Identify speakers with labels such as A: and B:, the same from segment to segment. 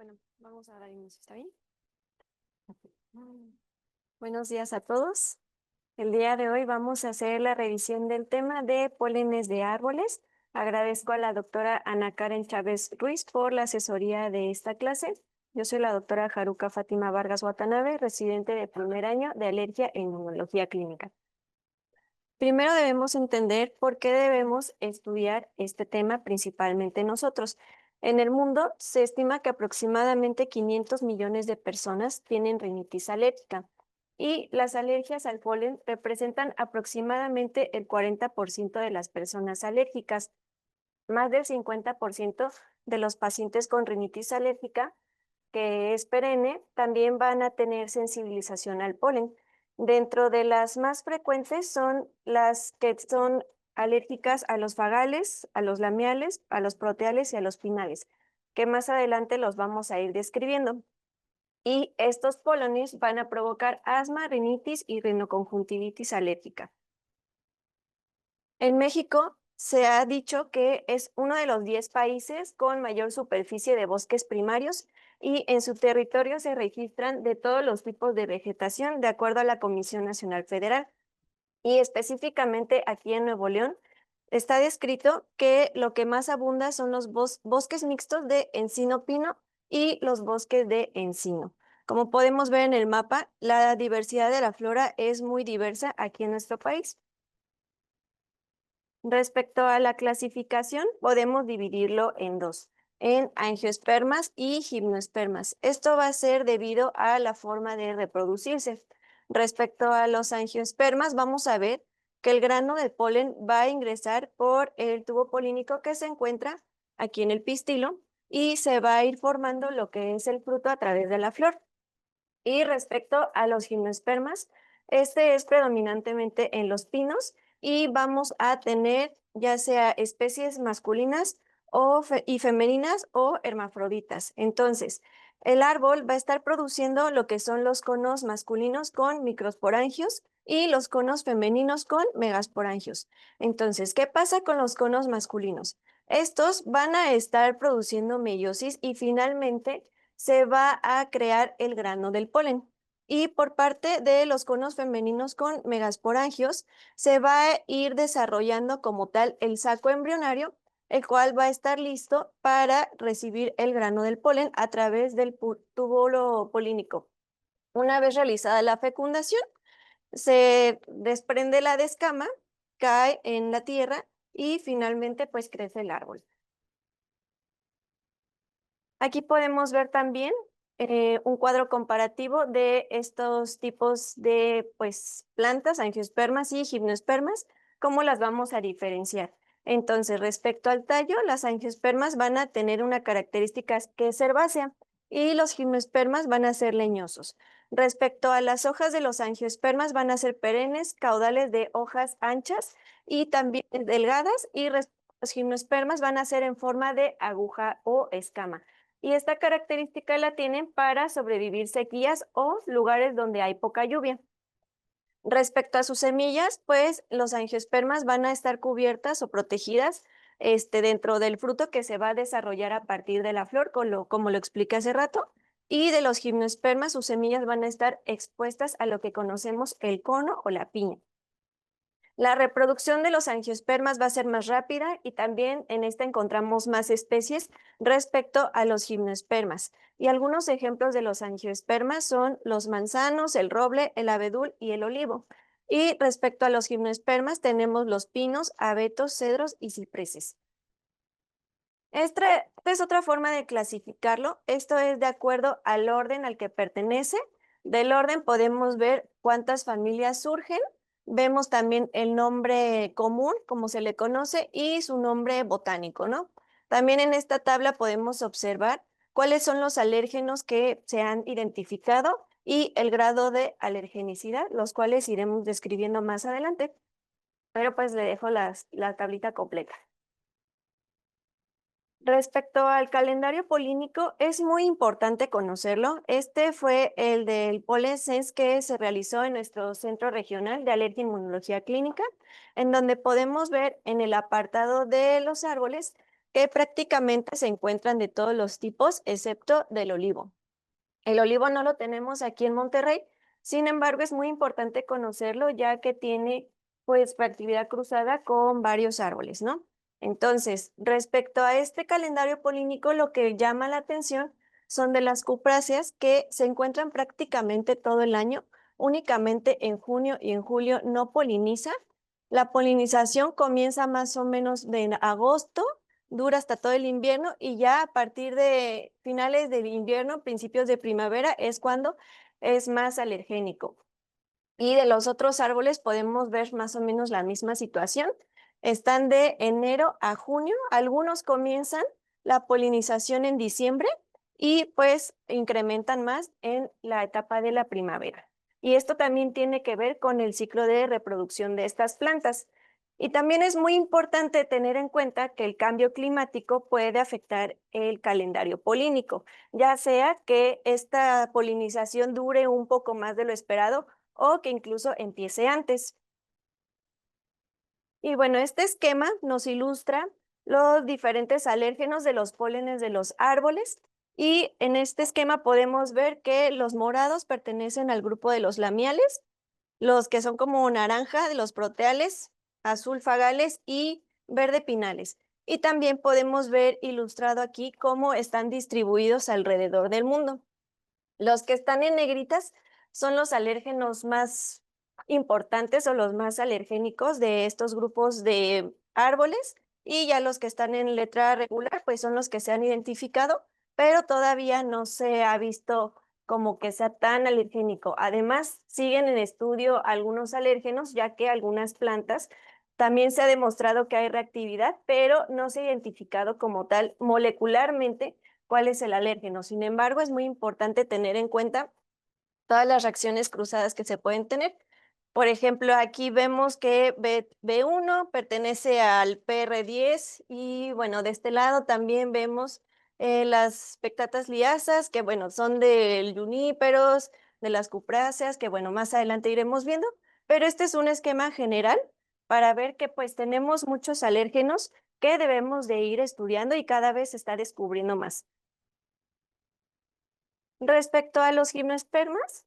A: Bueno, vamos a dar inicio, ¿está bien? Buenos días a todos. El día de hoy vamos a hacer la revisión del tema de pólenes de árboles. Agradezco a la doctora Ana Karen Chávez Ruiz por la asesoría de esta clase. Yo soy la doctora Haruka Fátima Vargas Watanabe, residente de primer año de Alergia e Inmunología Clínica. Primero debemos entender por qué debemos estudiar este tema principalmente nosotros. En el mundo se estima que aproximadamente 500 millones de personas tienen rinitis alérgica y las alergias al polen representan aproximadamente el 40% de las personas alérgicas. Más del 50% de los pacientes con rinitis alérgica, que es perenne, también van a tener sensibilización al polen. Dentro de las más frecuentes son las que son alérgicas a los fagales, a los lamiales, a los proteales y a los pinales, que más adelante los vamos a ir describiendo. Y estos pólenes van a provocar asma, rinitis y rinoconjuntivitis alérgica. En México se ha dicho que es uno de los 10 países con mayor superficie de bosques primarios y en su territorio se registran de todos los tipos de vegetación de acuerdo a la Comisión Nacional Federal. Y específicamente aquí en Nuevo León está descrito que lo que más abunda son los bosques mixtos de encino-pino y los bosques de encino. Como podemos ver en el mapa, la diversidad de la flora es muy diversa aquí en nuestro país. Respecto a la clasificación, podemos dividirlo en dos, en angiospermas y gimnospermas. Esto va a ser debido a la forma de reproducirse. Respecto a los angiospermas, vamos a ver que el grano de polen va a ingresar por el tubo polínico que se encuentra aquí en el pistilo y se va a ir formando lo que es el fruto a través de la flor. Y respecto a los gimnospermas, este es predominantemente en los pinos y vamos a tener ya sea especies masculinas y femeninas o hermafroditas. Entonces, el árbol va a estar produciendo lo que son los conos masculinos con microsporangios y los conos femeninos con megasporangios. Entonces, ¿qué pasa con los conos masculinos? Estos van a estar produciendo meiosis y finalmente se va a crear el grano del polen. Y por parte de los conos femeninos con megasporangios, se va a ir desarrollando como tal el saco embrionario, el cual va a estar listo para recibir el grano del polen a través del túbulo polínico. Una vez realizada la fecundación, se desprende la descama, cae en la tierra y finalmente pues crece el árbol. Aquí podemos ver también un cuadro comparativo de estos tipos de plantas, angiospermas y gimnospermas, cómo las vamos a diferenciar. Entonces, respecto al tallo, las angiospermas van a tener una característica que es herbácea y los gimnospermas van a ser leñosos. Respecto a las hojas de los angiospermas, van a ser perennes, caudales de hojas anchas y también delgadas, y los gimnospermas van a ser en forma de aguja o escama. Y esta característica la tienen para sobrevivir sequías o lugares donde hay poca lluvia. Respecto a sus semillas, pues los angiospermas van a estar cubiertas o protegidas dentro del fruto que se va a desarrollar a partir de la flor, como lo expliqué hace rato. Y de los gimnospermas, sus semillas van a estar expuestas a lo que conocemos el cono o la piña. La reproducción de los angiospermas va a ser más rápida y también en esta encontramos más especies respecto a los gimnospermas. Y algunos ejemplos de los angiospermas son los manzanos, el roble, el abedul y el olivo. Y respecto a los gimnospermas tenemos los pinos, abetos, cedros y cipreses. Esta es otra forma de clasificarlo. Esto es de acuerdo al orden al que pertenece. Del orden podemos ver cuántas familias surgen. Vemos también el nombre común, como se le conoce, y su nombre botánico, ¿no? También en esta tabla podemos observar cuáles son los alérgenos que se han identificado y el grado de alergenicidad, los cuales iremos describiendo más adelante. Pero pues le dejo la tablita completa. Respecto al calendario polínico, es muy importante conocerlo. Este fue el del Pollen Sense que se realizó en nuestro Centro Regional de Alergia e Inmunología Clínica, en donde podemos ver en el apartado de los árboles que prácticamente se encuentran de todos los tipos, excepto del olivo. El olivo no lo tenemos aquí en Monterrey, sin embargo, es muy importante conocerlo ya que tiene pues fertilidad cruzada con varios árboles, ¿no? Entonces, respecto a este calendario polínico, lo que llama la atención son de las cupráceas que se encuentran prácticamente todo el año, únicamente en junio y en julio no poliniza. La polinización comienza más o menos de agosto, dura hasta todo el invierno y ya a partir de finales del invierno, principios de primavera, es cuando es más alergénico. Y de los otros árboles podemos ver más o menos la misma situación. Están de enero a junio, algunos comienzan la polinización en diciembre y pues incrementan más en la etapa de la primavera. Y esto también tiene que ver con el ciclo de reproducción de estas plantas. Y también es muy importante tener en cuenta que el cambio climático puede afectar el calendario polínico, ya sea que esta polinización dure un poco más de lo esperado o que incluso empiece antes. Y bueno, este esquema nos ilustra los diferentes alérgenos de los pólenes de los árboles y en este esquema podemos ver que los morados pertenecen al grupo de los lamiales, los que son como naranja de los proteales, azul fagales y verde pinales. Y también podemos ver ilustrado aquí cómo están distribuidos alrededor del mundo. Los que están en negritas son los alérgenos más importantes o los más alergénicos de estos grupos de árboles y ya los que están en letra regular pues son los que se han identificado, pero todavía no se ha visto como que sea tan alergénico. Además, siguen en estudio algunos alérgenos, ya que algunas plantas también se ha demostrado que hay reactividad, pero no se ha identificado como tal molecularmente cuál es el alérgeno. Sin embargo, es muy importante tener en cuenta todas las reacciones cruzadas que se pueden tener. Por ejemplo, aquí vemos que B1 pertenece al PR10 y bueno, de este lado también vemos las pectatas liasas, que bueno, son del juníperos, de las cupráceas, que bueno, más adelante iremos viendo, pero este es un esquema general para ver que pues tenemos muchos alérgenos que debemos de ir estudiando y cada vez se está descubriendo más. Respecto a los gimnospermas,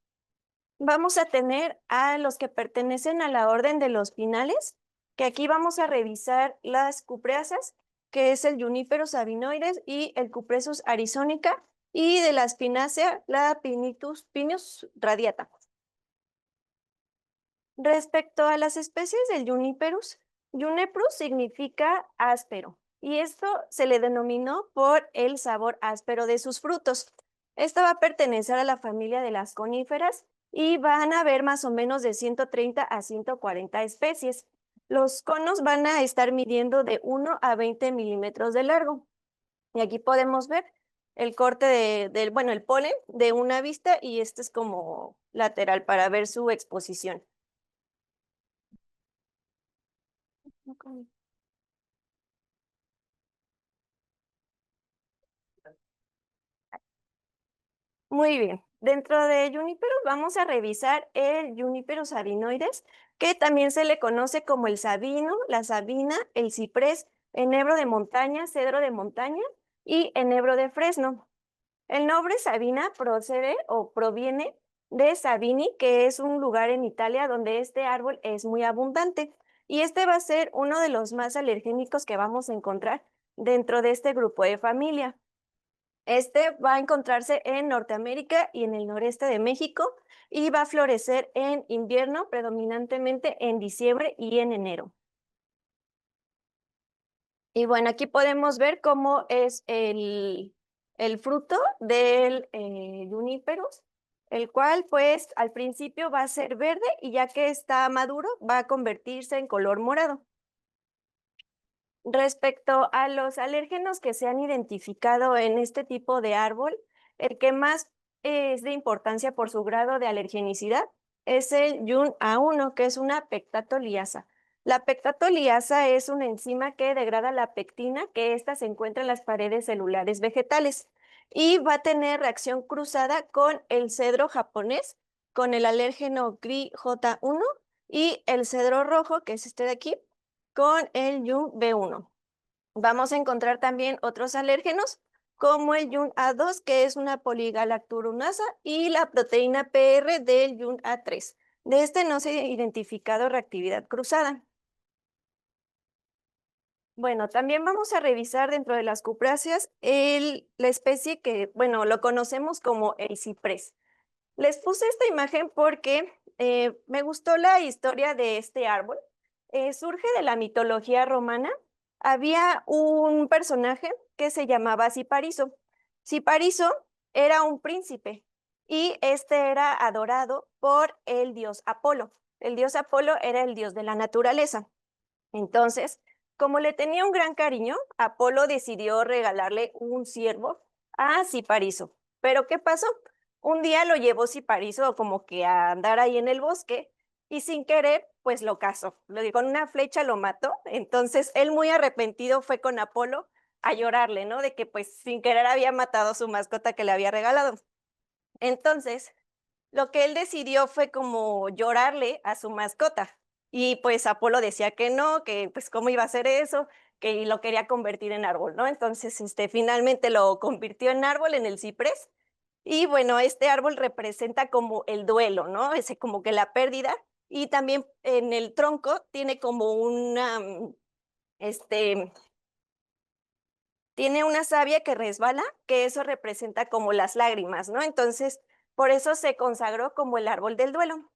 A: vamos a tener a los que pertenecen a la orden de los pinales, que aquí vamos a revisar las cupreasas, que es el Juniperus sabinoides y el Cupressus arizonica, y de la spinácea, la Pinus radiata. Respecto a las especies del Juniperus, Juniperus significa áspero, y esto se le denominó por el sabor áspero de sus frutos. Esta va a pertenecer a la familia de las coníferas y van a haber más o menos de 130 a 140 especies. Los conos van a estar midiendo de 1 a 20 milímetros de largo. Y aquí podemos ver el corte bueno, el polen de una vista y este es como lateral para ver su exposición. Muy bien. Dentro de Juniperus vamos a revisar el Juniperus sabinoides, que también se le conoce como el sabino, la sabina, el ciprés, enebro de montaña, cedro de montaña y enebro de fresno. El nombre Sabina procede o proviene de Sabini, que es un lugar en Italia donde este árbol es muy abundante. Y este va a ser uno de los más alergénicos que vamos a encontrar dentro de este grupo de familia. Este va a encontrarse en Norteamérica y en el noreste de México y va a florecer en invierno, predominantemente en diciembre y en enero. Y bueno, aquí podemos ver cómo es el fruto del Juniperus, el cual pues al principio va a ser verde y ya que está maduro va a convertirse en color morado. Respecto a los alérgenos que se han identificado en este tipo de árbol, el que más es de importancia por su grado de alergenicidad es el Jun A1, que es una pectatoliasa. La pectatoliasa es una enzima que degrada la pectina, que ésta se encuentra en las paredes celulares vegetales, y va a tener reacción cruzada con el cedro japonés, con el alérgeno GRI-J1 y el cedro rojo, que es este de aquí, con el Jun B1. Vamos a encontrar también otros alérgenos, como el YUN-A2, que es una poligalacturunasa, y la proteína PR del YUN-A3. De este no se ha identificado reactividad cruzada. Bueno, también vamos a revisar dentro de las cupráceas la especie que, bueno, lo conocemos como el ciprés. Les puse esta imagen porque me gustó la historia de este árbol. Surge de la mitología romana. Había un personaje que se llamaba Cipariso. Cipariso era un príncipe y este era adorado por el dios Apolo. El dios Apolo era el dios de la naturaleza. Entonces, como le tenía un gran cariño, Apolo decidió regalarle un ciervo a Cipariso. Pero ¿qué pasó? Un día lo llevó Cipariso como que a andar ahí en el bosque y sin querer, pues lo cazó. Con una flecha lo mató. Entonces, él muy arrepentido fue con Apolo a llorarle, ¿no? De que pues sin querer había matado a su mascota que le había regalado. Entonces, lo que él decidió fue como llorarle a su mascota. Y pues Apolo decía que no, que pues cómo iba a hacer eso, que lo quería convertir en árbol, ¿no? Entonces, finalmente lo convirtió en árbol, en el ciprés. Y bueno, este árbol representa como el duelo, ¿no? Ese como que la pérdida. Y también en el tronco tiene como este, tiene una savia que resbala, que eso representa como las lágrimas, ¿no? Entonces, por eso se consagró como el árbol del duelo.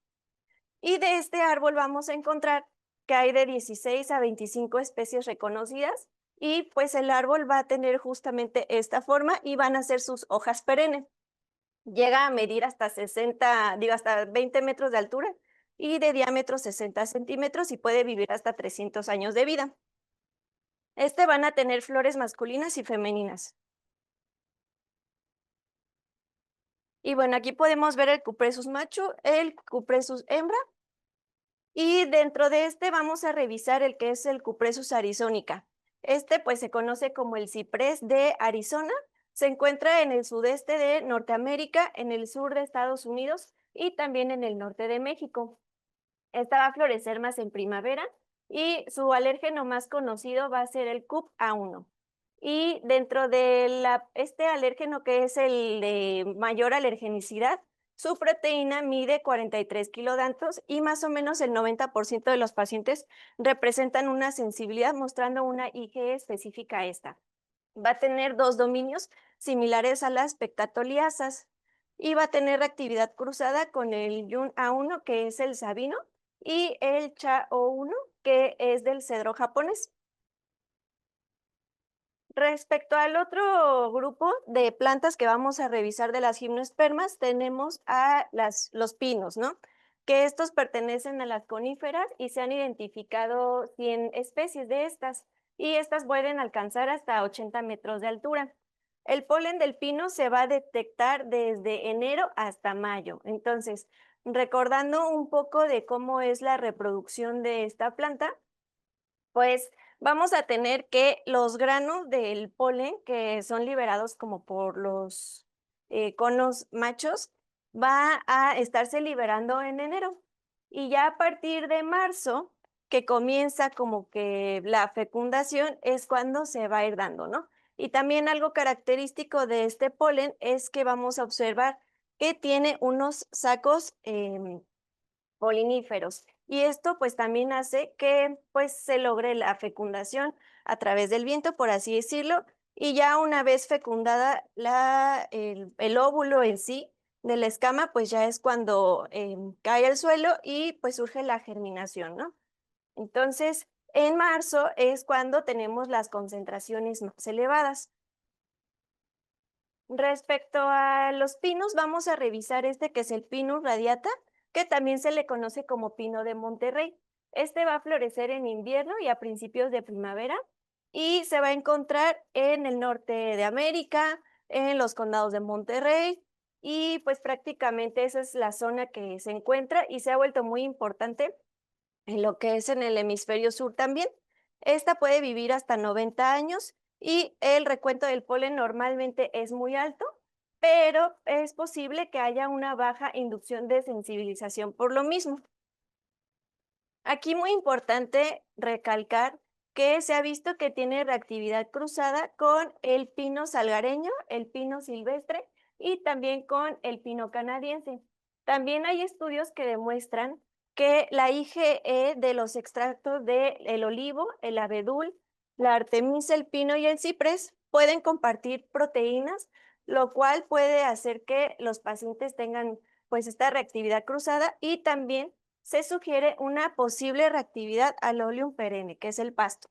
A: Y de este árbol vamos a encontrar que hay de 16 a 25 especies reconocidas y pues el árbol va a tener justamente esta forma y van a ser sus hojas perennes. Llega a medir hasta 60, digo, hasta 20 metros de altura y de diámetro 60 centímetros y puede vivir hasta 300 años de vida. Van a tener flores masculinas y femeninas. Y bueno, aquí podemos ver el Cupressus macho, el Cupressus hembra. Y dentro de este vamos a revisar el que es el Cupressus arizonica. Pues se conoce como el ciprés de Arizona. Se encuentra en el sudeste de Norteamérica, en el sur de Estados Unidos y también en el norte de México. Esta va a florecer más en primavera y su alérgeno más conocido va a ser el CUP-A1. Y dentro de este alérgeno, que es el de mayor alergenicidad, su proteína mide 43 kilodantos y más o menos el 90% de los pacientes representan una sensibilidad mostrando una IgE específica a esta. Va a tener dos dominios similares a las pectatoliasas y va a tener actividad cruzada con el YUN-A1, que es el sabino, y el CHA-O1, que es del cedro japonés. Respecto al otro grupo de plantas que vamos a revisar de las gimnospermas, tenemos a los pinos, ¿no? Que estos pertenecen a las coníferas y se han identificado 100 especies de estas, y estas pueden alcanzar hasta 80 metros de altura. El polen del pino se va a detectar desde enero hasta mayo. Entonces, recordando un poco de cómo es la reproducción de esta planta, pues vamos a tener que los granos del polen, que son liberados como por los conos machos, va a estarse liberando en enero. Y ya a partir de marzo, que comienza como que la fecundación, es cuando se va a ir dando, ¿no? Y también algo característico de este polen es que vamos a observar que tiene unos sacos poliníferos. Y esto pues también hace que pues se logre la fecundación a través del viento, por así decirlo, y ya una vez fecundada el óvulo en sí de la escama, pues ya es cuando cae al suelo y pues surge la germinación, ¿no? Entonces, en marzo es cuando tenemos las concentraciones más elevadas. Respecto a los pinos, vamos a revisar este que es el Pinus radiata, que también se le conoce como pino de Monterrey. Este va a florecer en invierno y a principios de primavera y se va a encontrar en el norte de América, en los condados de Monterrey, y pues prácticamente esa es la zona que se encuentra y se ha vuelto muy importante en lo que es en el hemisferio sur también. Esta puede vivir hasta 90 años y el recuento del polen normalmente es muy alto, pero es posible que haya una baja inducción de sensibilización por lo mismo. Aquí muy importante recalcar que se ha visto que tiene reactividad cruzada con el pino salgareño, el pino silvestre y también con el pino canadiense. También hay estudios que demuestran que la IgE de los extractos del olivo, el abedul, la artemisa, el pino y el ciprés pueden compartir proteínas, lo cual puede hacer que los pacientes tengan pues esta reactividad cruzada y también se sugiere una posible reactividad al oleum perenne, que es el pasto.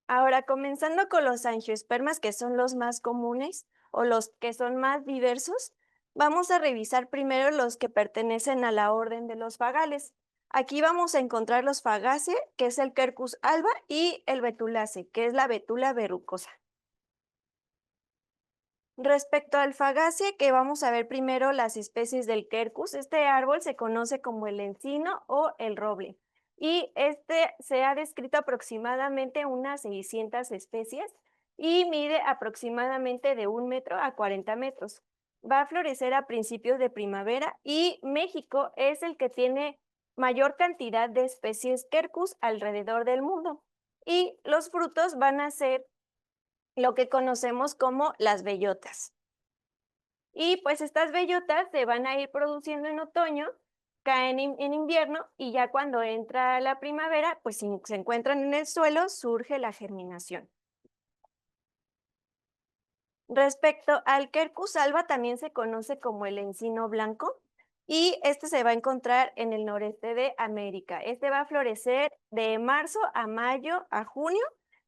A: Ahora, comenzando con los angiospermas, que son los más comunes o los que son más diversos, vamos a revisar primero los que pertenecen a la orden de los fagales. Aquí vamos a encontrar los Fagaceae, que es el Quercus alba, y el Betulaceae, que es la Betula verrucosa. Respecto al Fagaceae, que vamos a ver primero las especies del Quercus, este árbol se conoce como el encino o el roble, y este se ha descrito aproximadamente unas 600 especies y mide aproximadamente de 1 metro a 40 metros. Va a florecer a principios de primavera y México es el que tiene mayor cantidad de especies Quercus alrededor del mundo. Y los frutos van a ser lo que conocemos como las bellotas. Y pues estas bellotas se van a ir produciendo en otoño, caen en invierno y ya cuando entra la primavera, pues si se encuentran en el suelo, surge la germinación. Respecto al Quercus alba, también se conoce como el encino blanco y este se va a encontrar en el noreste de América. Este va a florecer de marzo a mayo a junio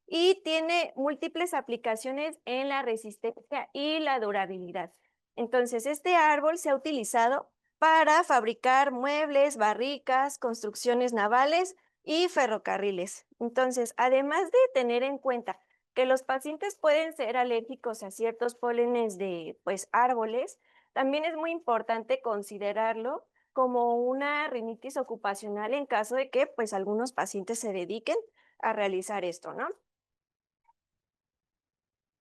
A: y tiene múltiples aplicaciones en la resistencia y la durabilidad. Entonces, este árbol se ha utilizado para fabricar muebles, barricas, construcciones navales y ferrocarriles. Entonces, además de tener en cuenta que los pacientes pueden ser alérgicos a ciertos pólenes de, pues, árboles, también es muy importante considerarlo como una rinitis ocupacional en caso de que, pues, algunos pacientes se dediquen a realizar esto, ¿no?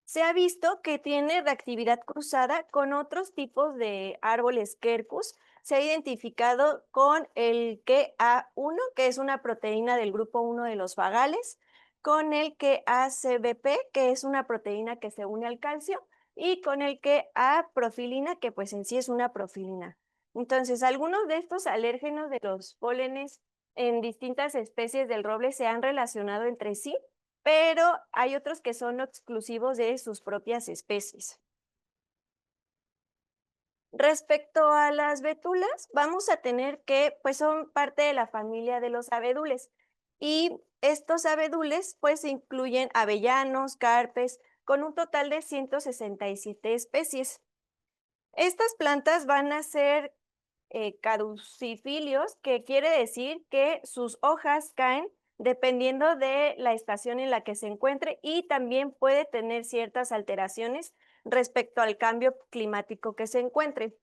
A: Se ha visto que tiene reactividad cruzada con otros tipos de árboles quercus. Se ha identificado con el KA1, que es una proteína del grupo 1 de los fagales, con el KACBP, que es una proteína que se une al calcio, y con el KA-profilina, que pues en sí es una profilina. Entonces, algunos de estos alérgenos de los pólenes en distintas especies del roble se han relacionado entre sí, pero hay otros que son exclusivos de sus propias especies. Respecto a las betulas, vamos a tener que, pues son parte de la familia de los abedules y estos abedules pues incluyen avellanos, carpes, con un total de 167 especies. Estas plantas van a ser caducifilios, que quiere decir que sus hojas caen dependiendo de la estación en la que se encuentre y también puede tener ciertas alteraciones respecto al cambio climático que se encuentre.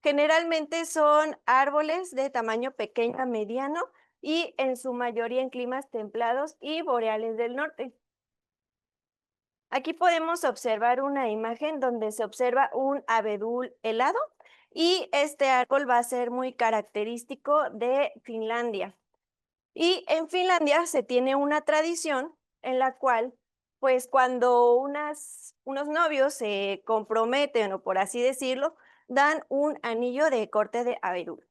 A: Generalmente son árboles de tamaño pequeño a mediano y en su mayoría en climas templados y boreales del norte. Aquí podemos observar una imagen donde se observa un abedul helado y este árbol va a ser muy característico de Finlandia. Y en Finlandia se tiene una tradición en la cual, pues cuando unos novios se comprometen, o por así decirlo, dan un anillo de corte de abedul.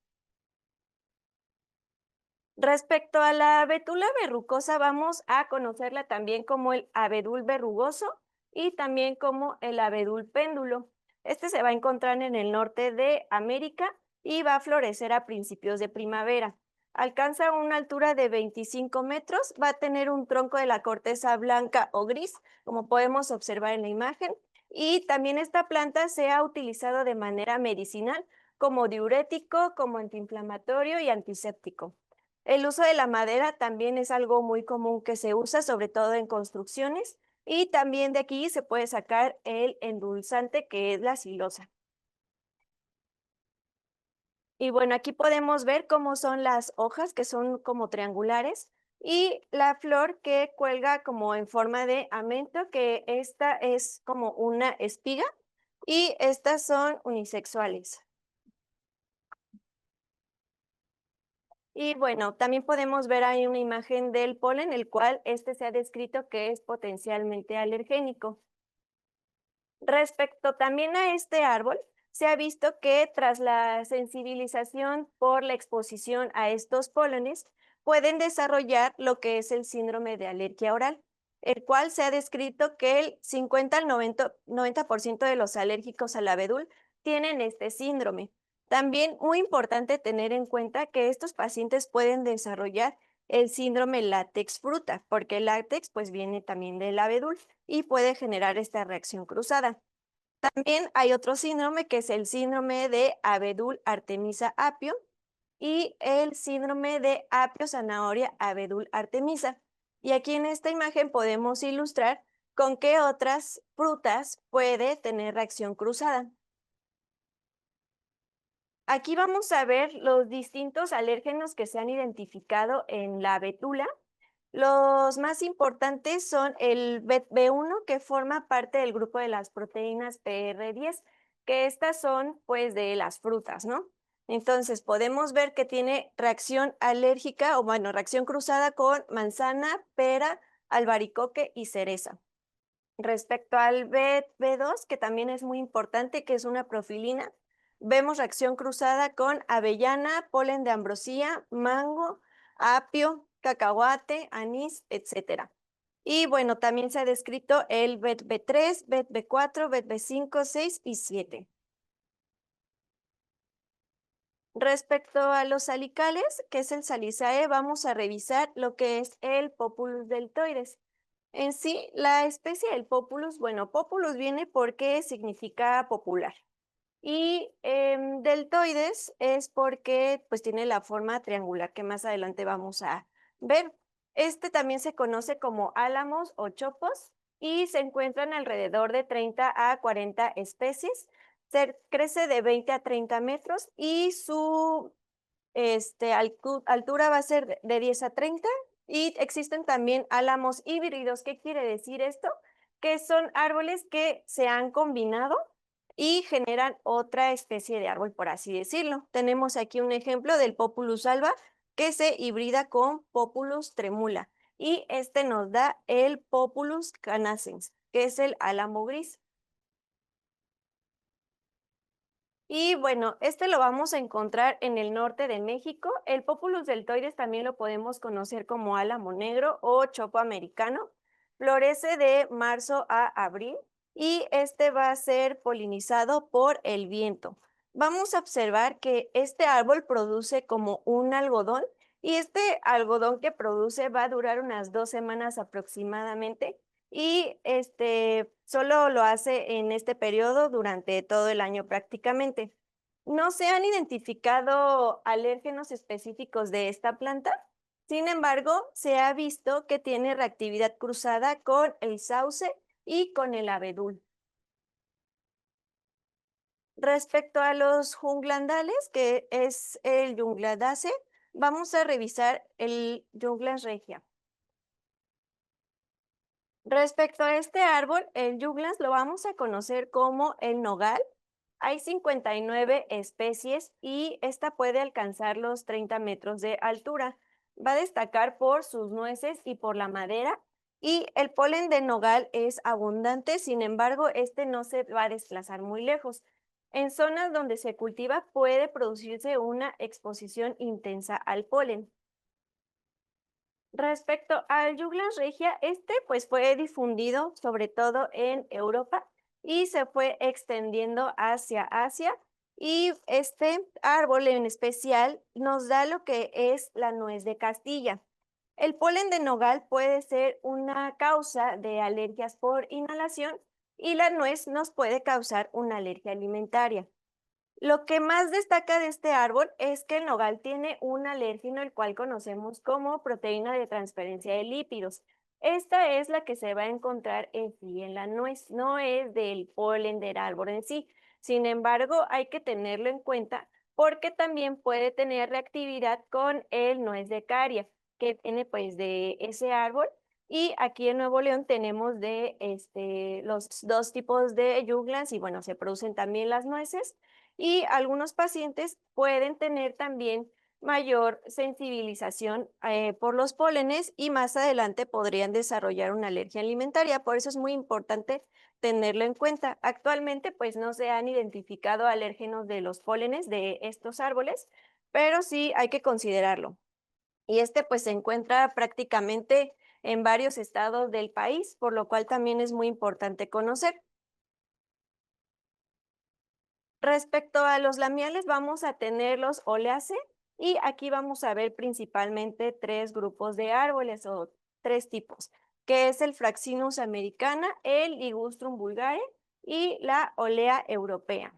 A: Respecto a la betula verrucosa, vamos a conocerla también como el abedul verrugoso y también como el abedul péndulo. Este se va a encontrar en el norte de América y va a florecer a principios de primavera. Alcanza una altura de 25 metros, va a tener un tronco de la corteza blanca o gris, como podemos observar en la imagen, y también esta planta se ha utilizado de manera medicinal como diurético, como antiinflamatorio y antiséptico. El uso de la madera también es algo muy común que se usa, sobre todo en construcciones, y también de aquí se puede sacar el endulzante que es la silosa. Y bueno, aquí podemos ver cómo son las hojas, que son como triangulares, y la flor que cuelga como en forma de amento, que esta es como una espiga, y estas son unisexuales. Y bueno, también podemos ver ahí una imagen del polen, el cual este se ha descrito que es potencialmente alergénico. Respecto también a este árbol, se ha visto que tras la sensibilización por la exposición a estos pólenes, pueden desarrollar lo que es el síndrome de alergia oral, el cual se ha descrito que el 50 al 90% de los alérgicos al abedul tienen este síndrome. También muy importante tener en cuenta que estos pacientes pueden desarrollar el síndrome látex fruta, porque el látex pues viene también del abedul y puede generar esta reacción cruzada. También hay otro síndrome que es el síndrome de abedul artemisa apio y el síndrome de apio zanahoria abedul artemisa. Y aquí en esta imagen podemos ilustrar con qué otras frutas puede tener reacción cruzada. Aquí vamos a ver los distintos alérgenos que se han identificado en la betula. Los más importantes son el B1, que forma parte del grupo de las proteínas PR10, que estas son pues de las frutas, ¿no? Entonces podemos ver que tiene reacción alérgica o bueno, reacción cruzada con manzana, pera, albaricoque y cereza. Respecto al B2, que también es muy importante, que es una profilina, vemos reacción cruzada con avellana, polen de ambrosía, mango, apio, cacahuate, anís, etcétera. Y bueno, también se ha descrito el BET-B3, BET-B4, BET-B5, 6 y 7. Respecto a los salicales, que es el Salicae, vamos a revisar lo que es el Populus deltoides. En sí, la especie del Populus, bueno, Populus viene porque significa popular. Y deltoides es porque pues tiene la forma triangular que más adelante vamos a ver. Este también se conoce como álamos o chopos y se encuentran alrededor de 30 a 40 especies. Crece de 20 a 30 metros y su altura va a ser de 10 a 30 y existen también álamos híbridos. ¿Qué quiere decir esto? Que son árboles que se han combinado y generan otra especie de árbol, por así decirlo. Tenemos aquí un ejemplo del Populus alba que se hibrida con Populus tremula y este nos da el Populus canascens, que es el álamo gris. Y bueno, este lo vamos a encontrar en el norte de México. El Populus deltoides también lo podemos conocer como álamo negro o chopo americano. Florece de marzo a abril y este va a ser polinizado por el viento. Vamos a observar que este árbol produce como un algodón y este algodón que produce va a durar unas 2 semanas aproximadamente y solo lo hace en este periodo durante todo el año prácticamente. No se han identificado alérgenos específicos de esta planta, sin embargo, se ha visto que tiene reactividad cruzada con el sauce y con el abedul. Respecto a los junglandales, que es el Junglandaceae, vamos a revisar el Junglas regia. Respecto a este árbol, el Douglas lo vamos a conocer como el nogal. Hay 59 especies y esta puede alcanzar los 30 metros de altura. Va a destacar por sus nueces y por la madera y el polen de nogal es abundante, sin embargo, este no se va a desplazar muy lejos. En zonas donde se cultiva puede producirse una exposición intensa al polen. Respecto al Douglas regia, pues fue difundido sobre todo en Europa y se fue extendiendo hacia Asia y este árbol en especial nos da lo que es la nuez de Castilla. El polen de nogal puede ser una causa de alergias por inhalación y la nuez nos puede causar una alergia alimentaria. Lo que más destaca de este árbol es que el nogal tiene un alérgeno, el cual conocemos como proteína de transferencia de lípidos. Esta es la que se va a encontrar en sí en la nuez, no es del polen del árbol en sí. Sin embargo, hay que tenerlo en cuenta porque también puede tener reactividad con el nuez de caria, que viene pues de ese árbol. Y aquí en Nuevo León tenemos de los dos tipos de yuglas y bueno, se producen también las nueces y algunos pacientes pueden tener también mayor sensibilización por los pólenes y más adelante podrían desarrollar una alergia alimentaria. Por eso es muy importante tenerlo en cuenta. Actualmente, pues no se han identificado alérgenos de los pólenes de estos árboles, pero sí hay que considerarlo. Y este pues se encuentra prácticamente en varios estados del país, por lo cual también es muy importante conocer. Respecto a los lamiales, vamos a tener los oleaceae y aquí vamos a ver principalmente tres grupos de árboles o tres tipos, que es el Fraxinus americana, el Ligustrum vulgare y la Olea europea.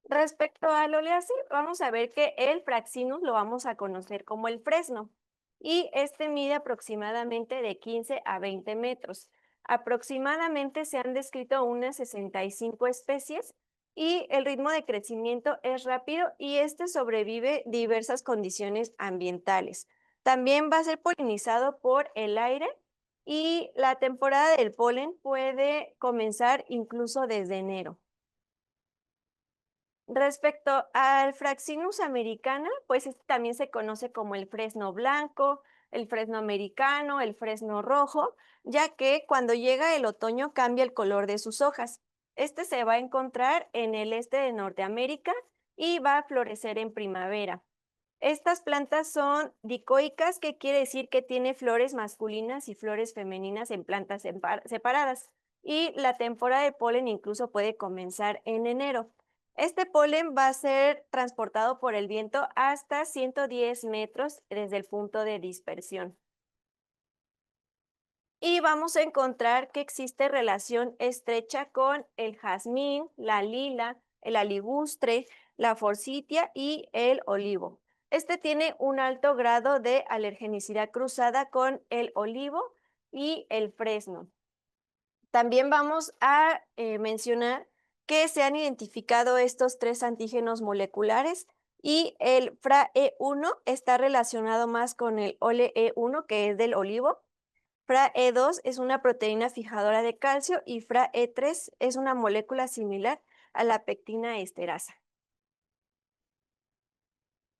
A: Respecto al oleaceae, vamos a ver que el Fraxinus lo vamos a conocer como el fresno y este mide aproximadamente de 15 a 20 metros. Aproximadamente se han descrito unas 65 especies y el ritmo de crecimiento es rápido y este sobrevive diversas condiciones ambientales. También va a ser polinizado por el aire y la temporada del polen puede comenzar incluso desde enero. Respecto al Fraxinus americana, pues este también se conoce como el fresno blanco, el fresno americano, el fresno rojo, ya que cuando llega el otoño cambia el color de sus hojas. Este se va a encontrar en el este de Norteamérica y va a florecer en primavera. Estas plantas son dicoicas, que quiere decir que tiene flores masculinas y flores femeninas en plantas separadas. Y la temporada de polen incluso puede comenzar en enero. Este polen va a ser transportado por el viento hasta 110 metros desde el punto de dispersión. Y vamos a encontrar que existe relación estrecha con el jazmín, la lila, el aligustre, la forsythia y el olivo. Este tiene un alto grado de alergenicidad cruzada con el olivo y el fresno. También vamos a mencionar que se han identificado estos tres antígenos moleculares y el FRAE1 está relacionado más con el OLE1, que es del olivo. FRAE2 es una proteína fijadora de calcio y FRAE3 es una molécula similar a la pectina esterasa.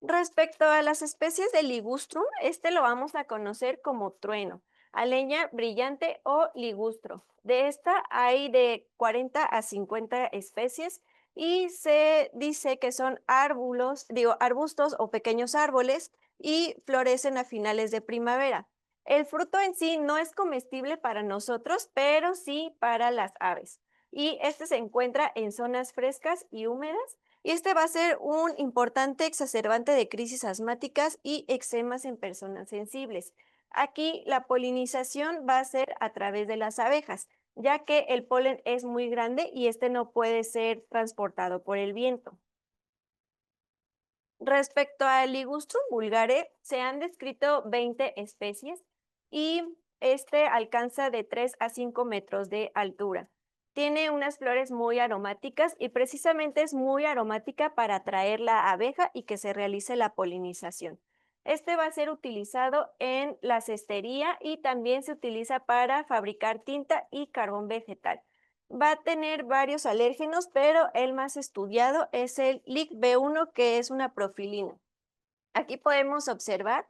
A: Respecto a las especies de ligustrum, este lo vamos a conocer como trueno, aleña brillante o ligustro. De esta hay de 40 a 50 especies y se dice que son arbustos o pequeños árboles y florecen a finales de primavera. El fruto en sí no es comestible para nosotros, pero sí para las aves. Y este se encuentra en zonas frescas y húmedas y este va a ser un importante exacerbante de crisis asmáticas y eczemas en personas sensibles. Aquí la polinización va a ser a través de las abejas, ya que el polen es muy grande y este no puede ser transportado por el viento. Respecto al Ligustrum vulgare, se han descrito 20 especies y este alcanza de 3 a 5 metros de altura. Tiene unas flores muy aromáticas y precisamente es muy aromática para atraer la abeja y que se realice la polinización. Este va a ser utilizado en la cestería y también se utiliza para fabricar tinta y carbón vegetal. Va a tener varios alérgenos, pero el más estudiado es el LIC-B1, que es una profilina. Aquí podemos observar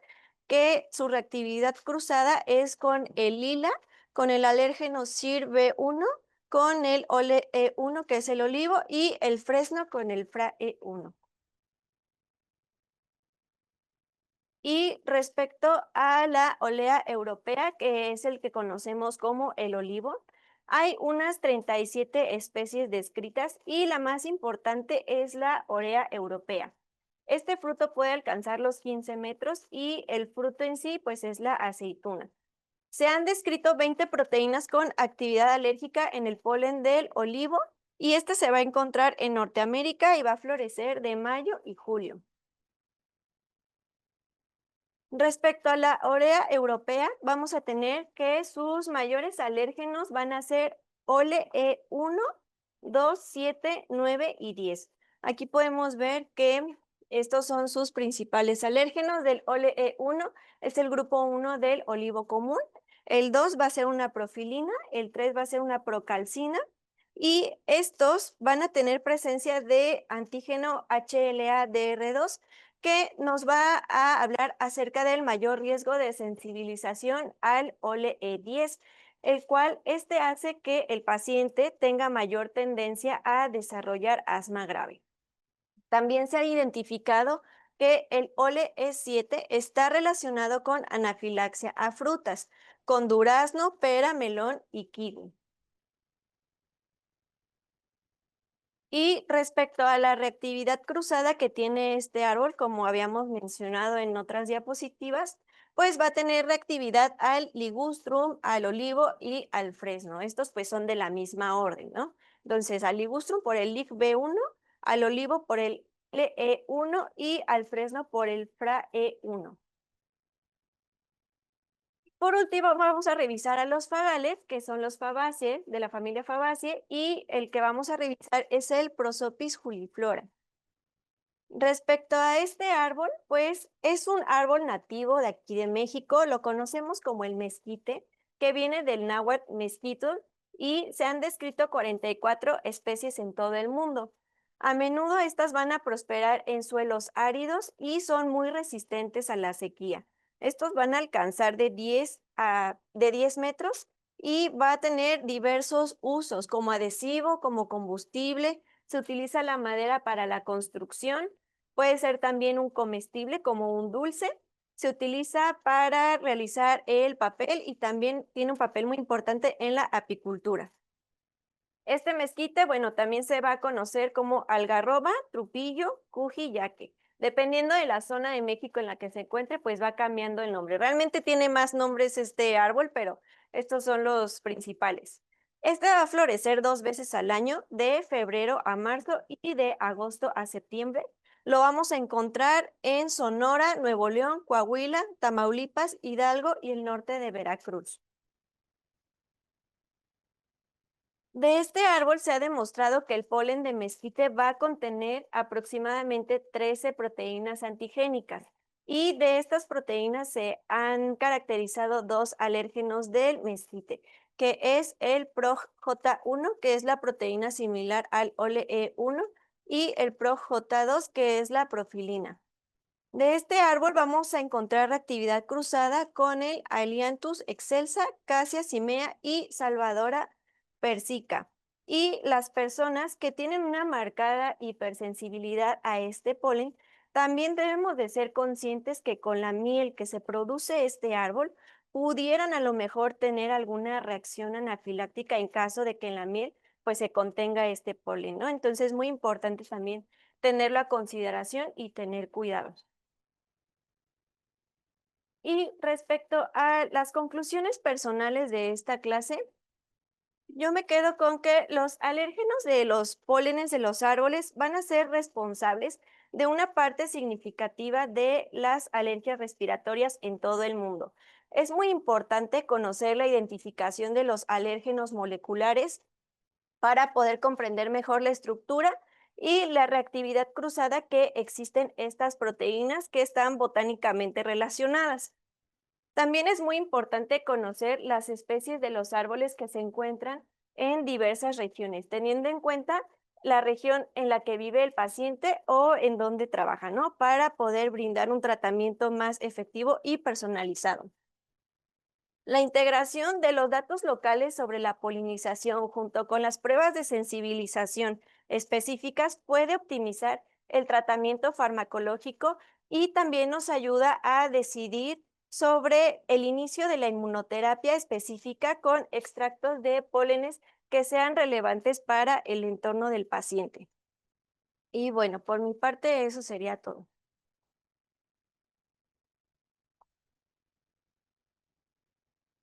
A: que su reactividad cruzada es con el lila, con el alérgeno CIR-B1, con el OLE1, que es el olivo, y el fresno con el FRAE1. Y respecto a la olea europea, que es el que conocemos como el olivo, hay unas 37 especies descritas y la más importante es la olea europea. Este fruto puede alcanzar los 15 metros y el fruto en sí pues es la aceituna. Se han descrito 20 proteínas con actividad alérgica en el polen del olivo y este se va a encontrar en Norteamérica y va a florecer de mayo y julio. Respecto a la orea europea, vamos a tener que sus mayores alérgenos van a ser OLE1, 2, 7, 9 y 10. Aquí podemos ver que estos son sus principales alérgenos. Del OLE1 es el grupo 1 del olivo común, el 2 va a ser una profilina, el 3 va a ser una procalcina y estos van a tener presencia de antígeno HLA-DR2, que nos va a hablar acerca del mayor riesgo de sensibilización al OLE10, el cual hace que el paciente tenga mayor tendencia a desarrollar asma grave. También se ha identificado que el OLE7 está relacionado con anafilaxia a frutas, con durazno, pera, melón y kiwi. Y respecto a la reactividad cruzada que tiene este árbol, como habíamos mencionado en otras diapositivas, pues va a tener reactividad al ligustrum, al olivo y al fresno. Estos pues son de la misma orden, ¿no? Entonces, al ligustrum por el LIG-B1, al olivo por el LE1 y al fresno por el FRA-E1. Por último, vamos a revisar a los fagales, que son los Fabaceae, de la familia Fabaceae, y el que vamos a revisar es el Prosopis juliflora. Respecto a este árbol, pues es un árbol nativo de aquí de México, lo conocemos como el mezquite, que viene del náhuatl mezquitl, y se han descrito 44 especies en todo el mundo. A menudo estas van a prosperar en suelos áridos y son muy resistentes a la sequía. Estos van a alcanzar de 10 metros y va a tener diversos usos, como adhesivo, como combustible. Se utiliza la madera para la construcción. Puede ser también un comestible como un dulce. Se utiliza para realizar el papel y también tiene un papel muy importante en la apicultura. Este mezquite, bueno, también se va a conocer como algarroba, trupillo, cuji, yaque. Dependiendo de la zona de México en la que se encuentre, pues va cambiando el nombre. Realmente tiene más nombres este árbol, pero estos son los principales. Este va a florecer 2 veces al año, de febrero a marzo y de agosto a septiembre. Lo vamos a encontrar en Sonora, Nuevo León, Coahuila, Tamaulipas, Hidalgo y el norte de Veracruz. De este árbol se ha demostrado que el polen de mezquite va a contener aproximadamente 13 proteínas antigénicas y de estas proteínas se han caracterizado dos alérgenos del mezquite, que es el PROJ1, que es la proteína similar al OLE1, y el PROJ2, que es la profilina. De este árbol vamos a encontrar actividad cruzada con el Aelianthus excelsa, Cassia cimea y Salvadora persica. Y las personas que tienen una marcada hipersensibilidad a este polen, también debemos de ser conscientes que con la miel que se produce este árbol, pudieran a lo mejor tener alguna reacción anafiláctica en caso de que en la miel pues se contenga este polen, ¿no? Entonces es muy importante también tenerlo a consideración y tener cuidado. Y respecto a las conclusiones personales de esta clase, yo me quedo con que los alérgenos de los pólenes de los árboles van a ser responsables de una parte significativa de las alergias respiratorias en todo el mundo. Es muy importante conocer la identificación de los alérgenos moleculares para poder comprender mejor la estructura y la reactividad cruzada que existen estas proteínas que están botánicamente relacionadas. También es muy importante conocer las especies de los árboles que se encuentran en diversas regiones, teniendo en cuenta la región en la que vive el paciente o en donde trabaja, ¿no? Para poder brindar un tratamiento más efectivo y personalizado. La integración de los datos locales sobre la polinización junto con las pruebas de sensibilización específicas puede optimizar el tratamiento farmacológico y también nos ayuda a decidir sobre el inicio de la inmunoterapia específica con extractos de pólenes que sean relevantes para el entorno del paciente. Y bueno, por mi parte eso sería todo.